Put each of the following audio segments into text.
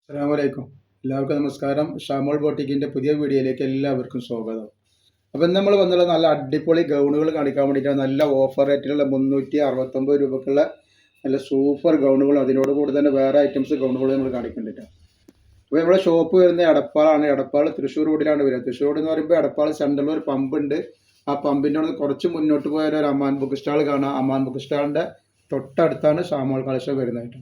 അസ്സലാമലൈക്കും. എല്ലാവർക്കും നമസ്കാരം. ഷാമോൾ ബോട്ടിക്കിൻ്റെ പുതിയ വീഡിയോയിലേക്ക് എല്ലാവർക്കും സ്വാഗതം. അപ്പം നമ്മൾ വന്നുള്ള നല്ല അടിപൊളി ഗൗണുകൾ കാണിക്കാൻ വേണ്ടിയിട്ടാണ്. നല്ല ഓഫർ റേറ്റിലുള്ള 369 രൂപക്കുള്ള നല്ല സൂപ്പർ ഗൗണുകൾ, അതിനോട് കൂടി തന്നെ വേറെ ഐറ്റംസ് ഗൗണുകൾ നമ്മൾ കാണിക്കുന്നുണ്ട്. അപ്പോൾ നമ്മുടെ ഷോപ്പ് വരുന്നത് എടപ്പാളാണ്. എടപ്പാൾ തൃശ്ശൂർ റോഡിലാണ് വരിക. തൃശ്ശൂർ റോഡ് എന്ന് പറയുമ്പോൾ എടപ്പാൾ സെൻട്രലിൽ ഒരു പമ്പുണ്ട്. ആ പമ്പിൻ്റെ അവിടെ കുറച്ച് മുന്നോട്ട് പോയാൽ ഒരു അമാൻ ബുക്ക് സ്റ്റാൾ കാണാം. അമാൻ ബുക്ക് സ്റ്റാളിൻ്റെ തൊട്ടടുത്താണ് ഷാമോൾ കളക്ഷൻ വരുന്നതായിട്ട്.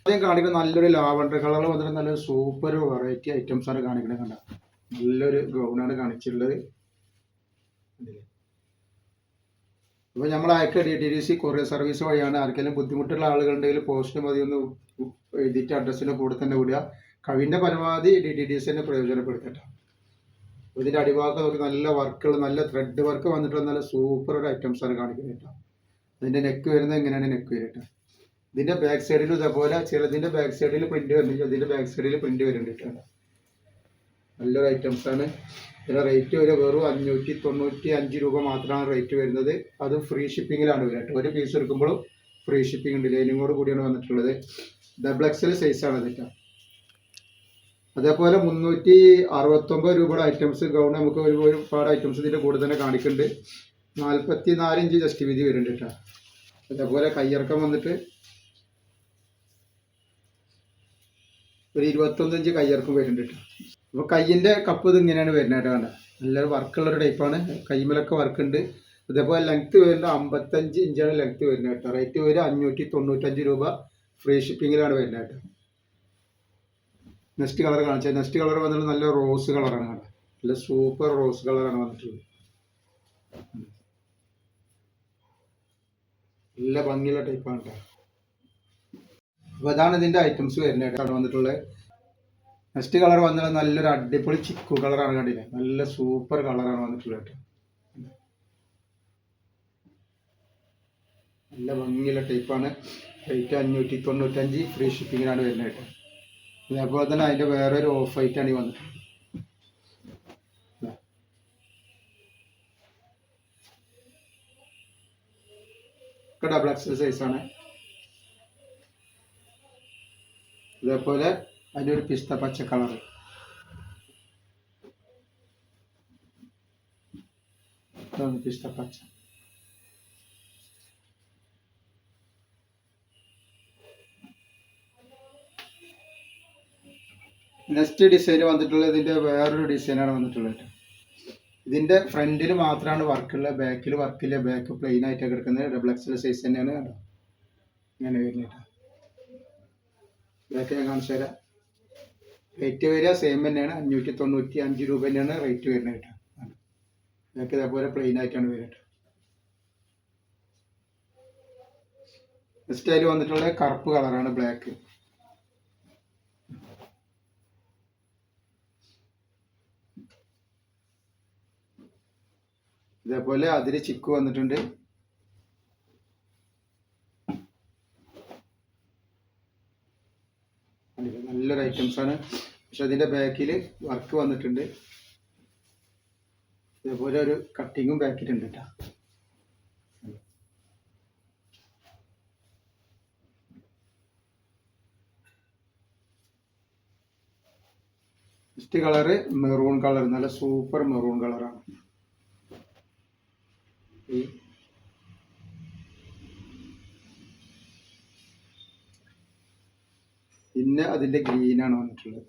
ആദ്യം കാണിക്കുന്നത് നല്ലൊരു ലാവണ്ടർ കളർ വന്നിട്ട് നല്ലൊരു സൂപ്പർ വെറൈറ്റി ഐറ്റംസ് ആണ് കാണിക്കുന്നത്. കണ്ട നല്ലൊരു ഗൗണാണ് കാണിച്ചിട്ടുള്ളത്. അപ്പോൾ നമ്മൾ അയക്കുക DTDC കൊറിയർ സർവീസ് വഴിയാണ്. ആർക്കെങ്കിലും ബുദ്ധിമുട്ടുള്ള ആളുകളുണ്ടെങ്കിൽ പോസ്റ്റ് മതി ഒന്ന് എഴുതിയിട്ട് അഡ്രസ്സിൻ്റെ കൂടെ തന്നെ വിടുക. കവിൻ്റെ പരമാവധി DTDC തന്നെ പ്രയോജനപ്പെടുത്തട്ടെ. ഇതിൻ്റെ അടിഭാഗത്ത് നോക്കി നല്ല വർക്കുകൾ, നല്ല ത്രെഡ് വർക്ക് വന്നിട്ടുള്ള നല്ല സൂപ്പർ ഒരു ഐറ്റംസ് ആണ് കാണിക്കുന്നത് കേട്ടോ. അതിൻ്റെ നെക്ക് വരുന്നത് എങ്ങനെയാണ് നെക്ക് വരിക. ഇതിൻ്റെ ബാക്ക് സൈഡിൽ ഇതേപോലെ ചിലതിൻ്റെ ബാക്ക് സൈഡിൽ പ്രിന്റ് വരുന്നുണ്ട്, ഇതിൻ്റെ ബാക്ക് സൈഡിൽ പ്രിന്റ് വരുന്നുണ്ട്. നല്ലൊരു ഐറ്റംസ് ആണ്. ഇതിൻ്റെ റേറ്റ് വരെ വെറും 595 രൂപ മാത്രമാണ് റേറ്റ് വരുന്നത്. അത് ഫ്രീ ഷിപ്പിങ്ങിലാണ് വരിക. ഒരു പീസ് എടുക്കുമ്പോഴും ഫ്രീ ഷിപ്പിംഗ് ഉണ്ട്. ലൈനിങ്ങോട് കൂടിയാണ് വന്നിട്ടുള്ളത്. ഡബിൾ XL സൈസാണ് ഇതൊക്കെ. അതേപോലെ 369 രൂപയുടെ ഐറ്റംസ് ഗൗൺ നമുക്ക് ഒരുപാട് ഐറ്റംസ് ഇതിൻ്റെ കൂടെ തന്നെ കാണിക്കുന്നുണ്ട്. 44 ഇഞ്ച് ജസ്റ്റ് വീതി വരുന്നുണ്ട് കേട്ടോ. അതേപോലെ കയ്യിറക്കം വന്നിട്ട് ഒരു 21 ഇഞ്ച് കയ്യിറക്കം വരുന്നുണ്ട് കേട്ടോ. അപ്പോൾ കയ്യിൻ്റെ കപ്പ് ഇത് ഇങ്ങനെയാണ് വരുന്നത് കേട്ടോ. കണ്ട നല്ലൊരു വർക്കുള്ളൊരു ടൈപ്പാണ്. കൈമലൊക്കെ വർക്ക് ഉണ്ട്. അതേപോലെ ലെങ്ത്ത് വരുന്നത് 55 ഇഞ്ചാണ് ലെങ്ത്ത് വരുന്നത് കേട്ടോ. റേറ്റ് വരെ 595 രൂപ ഫ്രീ ഷിപ്പിങ്ങിലാണ് വരുന്നത് കേട്ടോ. നെക്സ്റ്റ് കളർ കാണിച്ചാൽ നെക്സ്റ്റ് കളർ വന്നിട്ട് നല്ല റോസ് കളറാണ് കേട്ടോ. നല്ല സൂപ്പർ റോസ് കളറാണ് വന്നിട്ടുള്ളത്. നല്ല ഭംഗിയുള്ള ടൈപ്പാണ് കേട്ടോ. അപ്പോൾ അതാണ് ഇതിൻ്റെ ഐറ്റംസ് വരുന്നത് വന്നിട്ടുള്ളത്. നെക്സ്റ്റ് കളർ വന്നത് നല്ലൊരു അടിപൊളി ചിക്കു കളറാണ് കണ്ടില്ലേ. നല്ല സൂപ്പർ കളറാണ് വന്നിട്ടുള്ളത് കേട്ടോ. നല്ല ഭംഗിയുള്ള ടൈപ്പാണ്. റേറ്റ് 595 ഫ്രീ ഷിപ്പിങ്ങിനാണ് വരുന്നത് കേട്ടോ. അതേപോലെ തന്നെ അതിൻ്റെ വേറൊരു ഓഫ് വൈറ്റാണ് ഈ വന്നിട്ടുള്ളത്. ഡബിൾ XL സൈസാണ്. അതേപോലെ അതിനൊരു പിസ്ത പച്ച കളർ. പിസ്ത പച്ച. നെക്സ്റ്റ് ഡിസൈൻ വന്നിട്ടുള്ളത് ഇതിൻ്റെ വേറൊരു ഡിസൈനാണ് വന്നിട്ടുള്ളത്. ഇതിൻ്റെ ഫ്രണ്ടിൽ മാത്രമാണ് വർക്കുള്ള, ബാക്കിൽ വർക്കില്ല. ബാക്ക് പ്ലെയിൻ ആയിട്ടൊക്കെ എടുക്കുന്നത്. ഡബിൾ XL സൈസ് തന്നെയാണ് കേട്ടോ. ഇങ്ങനെ വരുന്നത്. ബാക്ക് ഞാൻ കാണിച്ചു തരാം. റേറ്റ് വരിക സെയിം തന്നെയാണ്. 595 രൂപ തന്നെയാണ് റേറ്റ് വരുന്നത് കേട്ടോ. ബാക്ക് ഇതേപോലെ പ്ലെയിൻ ആയിട്ടാണ് വരുന്നത്. നെക്സ്റ്റ് അതിൽ വന്നിട്ടുള്ള കറുപ്പ് കളറാണ്, ബ്ലാക്ക്. ഇതേപോലെ അതിൽ ചിക്കു വന്നിട്ടുണ്ട്. നല്ലൊരു ഐറ്റംസ് ആണ്. പക്ഷെ അതിൻ്റെ ബാക്കിൽ വർക്ക് വന്നിട്ടുണ്ട്. ഇതേപോലെ ഒരു കട്ടിങ്ങും ബാക്കിലുണ്ട് കേട്ടോ. Next colour maroon colour. നല്ല സൂപ്പർ മെറൂൺ കളറാണ്. പിന്നെ അതിൻ്റെ ഗ്രീനാണ് വന്നിട്ടുള്ളത്.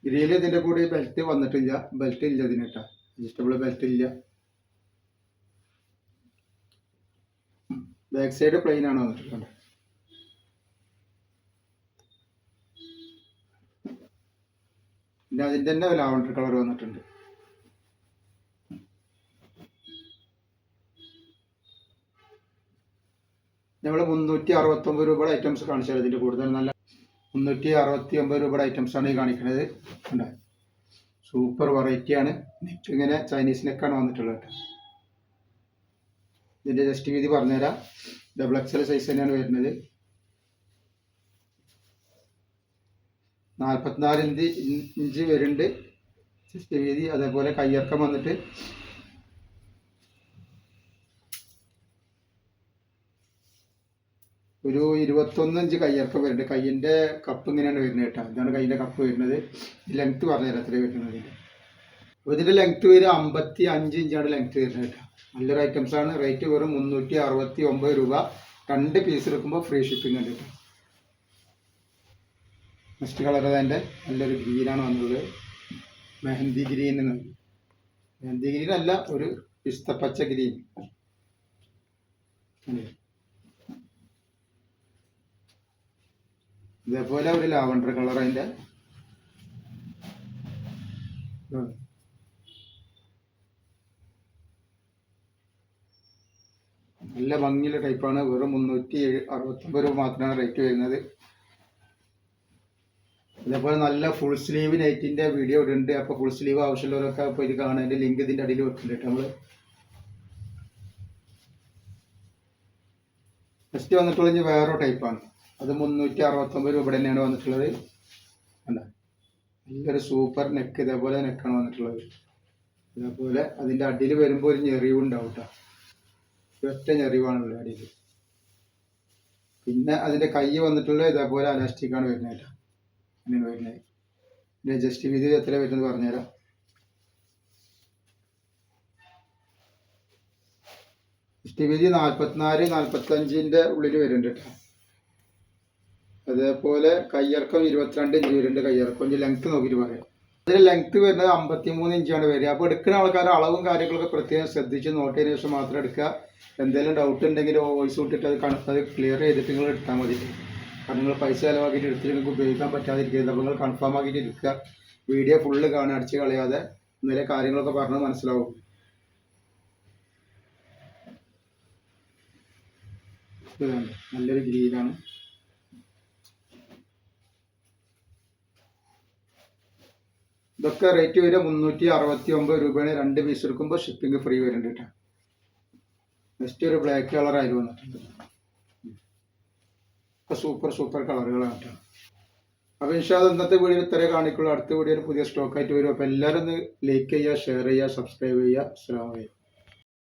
ഗ്രീനിൽ ഇതിൻ്റെ കൂടെ ബെൽറ്റ് വന്നിട്ടില്ല. ബെൽറ്റ് ഇല്ല ഇതിന് കേട്ടോ. അഡ്ജസ്റ്റബിൾ ബെൽറ്റ് ഇല്ല. ബാക്ക് സൈഡ് പ്ലെയിൻ ആണ് വന്നിട്ടുള്ളത്. പിന്നെ അതിൻ്റെ തന്നെ ലാവണ്ടർ കളർ വന്നിട്ടുണ്ട്. നമ്മൾ 369 രൂപയുടെ ഐറ്റംസ് കാണിച്ചാൽ ഇതിൻ്റെ കൂടുതൽ നല്ല 369 രൂപയുടെ ഐറ്റംസ് ആണ് ഈ കാണിക്കുന്നത്. ഉണ്ട് സൂപ്പർ വെറൈറ്റിയാണ്. നെക്ക് ഇങ്ങനെ ചൈനീസ് നെക്കാണ് വന്നിട്ടുള്ളത് കേട്ടോ. ഇതിൻ്റെ ജസ്റ്റ് വീതി പറഞ്ഞുതരാം. ഡബിൾ XL സൈസ് തന്നെയാണ് വരുന്നത്. 44 ഇഞ്ച് വരുന്നുണ്ട് ജസ്റ്റ് വീതി. അതേപോലെ കയ്യിറക്കം വന്നിട്ട് ഒരു 21 ഇഞ്ച് കയ്യിറക്കം വരുന്നുണ്ട്. കയ്യിൻ്റെ കപ്പ് ഇങ്ങനെയാണ് വരുന്നത് കേട്ടോ. ഇതാണ് കയ്യിൻ്റെ കപ്പ് വരുന്നത്. ലെങ്ത്ത് പറഞ്ഞുതരാം എത്രയാണ് വരുന്നത്. അപ്പോൾ ഇതിൻ്റെ ലെങ്ത്ത് വരും 55 ഇഞ്ചാണ് ലെങ്ത്ത് വരുന്നത് കേട്ടോ. നല്ലൊരു ഐറ്റംസ് ആണ്. റേറ്റ് വെറും 369 രൂപ. 2 പീസ് എടുക്കുമ്പോൾ ഫ്രീ ഷിപ്പിംഗ് ഉണ്ട് കേട്ടോ. നെക്സ്റ്റ് കളർ അതിൻ്റെ നല്ലൊരു ഗ്രീനാണ് വന്നത്. മെഹന്തി ഗ്രീൻ എന്ന് പറയും. മെഹന്തി ഗ്രീൻ അല്ല, ഒരു പിസ്തപ്പച്ച ഗ്രീൻ. ഇതേപോലെ ഒരു ലാവണ്ടർ കളർ അതിൻ്റെ. നല്ല ഭംഗിയുള്ള ടൈപ്പാണ്. വെറും 369 രൂപ മാത്രമാണ് റേറ്റ് വരുന്നത്. ഇതേപോലെ നല്ല ഫുൾ സ്ലീവ് നൈറ്റിൻ്റെ വീഡിയോ ഇടുന്നുണ്ട്. അപ്പോൾ ഫുൾ സ്ലീവ് ആവശ്യമുള്ളവരൊക്കെ അപ്പോൾ ഇത് കാണാൻ എൻ്റെ ലിങ്ക് ഇതിൻ്റെ അടിയിൽ വെക്കുന്നുണ്ട് നമ്മൾ. നെക്സ്റ്റ് വന്നിട്ടുള്ളത് വേറെ ടൈപ്പാണ്. അത് 369 രൂപ തന്നെയാണ് വന്നിട്ടുള്ളത്. അല്ല, നല്ലൊരു സൂപ്പർ നെക്ക്. ഇതേപോലെ നെക്കാണ് വന്നിട്ടുള്ളത്. ഇതേപോലെ അതിൻ്റെ അടിയിൽ വരുമ്പോൾ ഒരു ഞെറിവുണ്ടാവും കേട്ടോ. ഒറ്റ ഞെറിവാണുള്ളത് അടിയിൽ. പിന്നെ അതിൻ്റെ കൈ വന്നിട്ടുള്ളത് ഇതേപോലെ അലാസ്റ്റിക്കാണ് വരുന്നത് കേട്ടോ. അങ്ങനെയാണ് വരുന്നത്. ഇതിൻ്റെ ജസ്റ്റ് വീതി എത്ര വരുന്നത് പറഞ്ഞുതരാം. ജസ്റ്റ് വീതി 44-45 ഉള്ളിൽ വരുന്നുണ്ട് കേട്ടോ. അതേപോലെ കയ്യിറക്കം 22 ഇഞ്ച് വരുന്നുണ്ട്. കയ്യിറക്കം ഇഞ്ച് ലെങ്ത്ത് നോക്കിയിട്ട് പറയാം. അതിന് ലെങ്ത്ത് വരുന്നത് 53 ഇഞ്ചാണ് വരിക. അപ്പോൾ എടുക്കുന്ന ആൾക്കാർ അളവും കാര്യങ്ങളൊക്കെ പ്രത്യേകം ശ്രദ്ധിച്ച് നോട്ട് ചെയ്തതിന് ശേഷം മാത്രം എടുക്കുക. എന്തെങ്കിലും ഡൗട്ട് ഉണ്ടെങ്കിൽ വോയിസ് വിട്ടിട്ട് അത് ക്ലിയർ ചെയ്തിട്ട് നിങ്ങൾ എടുത്താൽ മതി. കാരണം നിങ്ങൾ പൈസ ചിലവാക്കിയിട്ട് എടുത്തിട്ട് നിങ്ങൾക്ക് ഉപയോഗിക്കാൻ പറ്റാതിരിക്കരുത്. അപ്പോൾ നിങ്ങൾ കൺഫേം ആക്കിയിട്ട് എടുക്കുക. വീഡിയോ ഫുള്ള് കാണുക, അടിച്ച് കളയാതെ. ഇന്നലെ കാര്യങ്ങളൊക്കെ പറഞ്ഞ് മനസ്സിലാവും. നല്ലൊരു ഗ്രീനാണ്. ഇതൊക്കെ റേറ്റ് വരിക 369 രൂപയാണ്. 2 പീസ് എടുക്കുമ്പോൾ ഷിപ്പിംഗ് ഫ്രീ വരുന്നുണ്ട് കേട്ടോ. നെക്സ്റ്റ് ഒരു ബ്ലാക്ക് കളർ ആയി വന്നിട്ടുണ്ട്. സൂപ്പർ കളറുകളാണ് കേട്ടോ. അപ്പോൾ ഇൻഷാല്ലാ ഇന്നത്തെ വീഡിയോ ഇത്രേ കാണിക്കുള്ളൂ. അടുത്ത വീഡിയോയിൽ പുതിയ സ്റ്റോക്ക് ആയിട്ട് വരും. അപ്പോൾ എല്ലാവരും ഒന്ന് ലൈക്ക് ചെയ്യുക, ഷെയർ ചെയ്യുക, സബ്സ്ക്രൈബ് ചെയ്യുക. അസ്സലാമു അലൈക്കും.